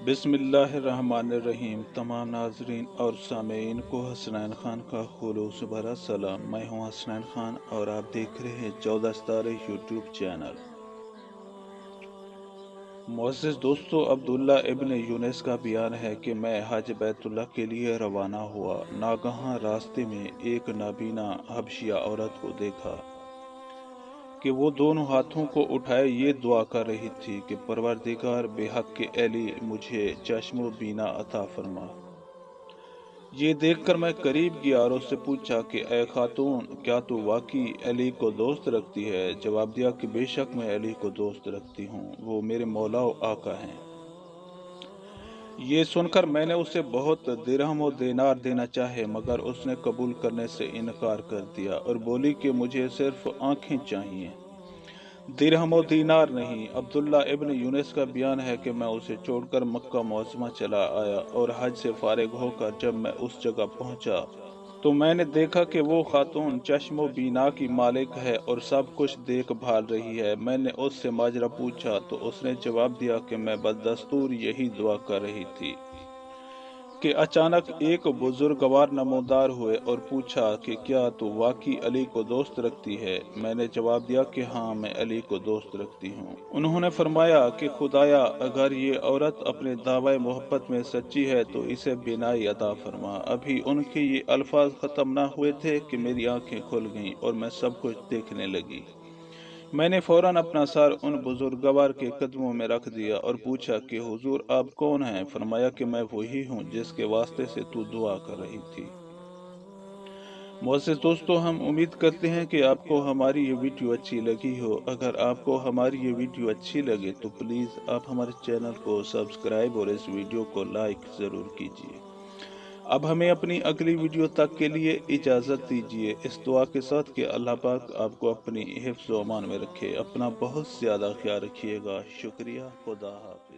बिस्मिल्लाहिर्रहमानिर्रहीम। तमाम नाजरीन और सामीन को हसनैन खान का खुलूस भरा सलाम। मैं हूं हसनैन खान और आप देख रहे हैं 14 सितारे यूट्यूब चैनल। मुअज़्ज़िज़ दोस्तों, अब्दुल्ला इब्न यूनिस का बयान है कि मैं हज बैतुल्लाह के लिए रवाना हुआ। नागहां रास्ते में एक नाबीना हबशिया औरत को देखा कि वो दोनों हाथों को उठाए ये दुआ कर रही थी कि परवरदिगार बेहक के अली मुझे चश्मो बीना अता फरमा। ये देखकर मैं करीब गया और उससे पूछा कि ए खातून, क्या तू वाकई अली को दोस्त रखती है? जवाब दिया कि बेशक मैं अली को दोस्त रखती हूँ, वो मेरे मौला व आका हैं। ये सुनकर मैंने उसे बहुत दिरहम और दिनार देना चाहे, मगर उसने कबूल करने से इनकार कर दिया और बोली कि मुझे सिर्फ आंखें चाहिए, दिरहम और दीनार नहीं। अब्दुल्ला इब्न यूनिस का बयान है कि मैं उसे छोड़कर मक्का मुअज़्ज़मा चला आया और हज से फारिग होकर जब मैं उस जगह पहुंचा तो मैंने देखा कि वो खातून चश्मो बीना की मालिक है और सब कुछ देखभाल रही है। मैंने उससे माजरा पूछा तो उसने जवाब दिया कि मैं बदस्तूर यही दुआ कर रही थी कि अचानक एक बुजुर्गवार नमोदार हुए और पूछा कि क्या तू वाकई अली को दोस्त रखती है? मैंने जवाब दिया कि हाँ, मैं अली को दोस्त रखती हूँ। उन्होंने फरमाया कि खुदाया, अगर ये औरत अपने दावे मोहब्बत में सच्ची है तो इसे बिनाई अता फरमा। अभी उनके ये अल्फाज खत्म ना हुए थे कि मेरी आंखें खुल गईं और मैं सब कुछ देखने लगी। मैंने फौरन अपना सर उन बुजुर्गवार के कदमों में रख दिया और पूछा कि हुजूर, आप कौन हैं? फरमाया कि मैं वही हूँ जिसके वास्ते से तू दुआ कर रही थी। मुअज़्ज़िज़ दोस्तों, हम उम्मीद करते हैं कि आपको हमारी ये वीडियो अच्छी लगी हो। अगर आपको हमारी ये वीडियो अच्छी लगे तो प्लीज़ आप हमारे चैनल को सब्सक्राइब और इस वीडियो को लाइक ज़रूर कीजिए। अब हमें अपनी अगली वीडियो तक के लिए इजाज़त दीजिए, इस दुआ के साथ कि अल्लाह पाक आपको अपनी हिफ्ज़ व अमान में रखे। अपना बहुत ज़्यादा ख्याल रखिएगा। शुक्रिया। खुदा हाफ़िज़।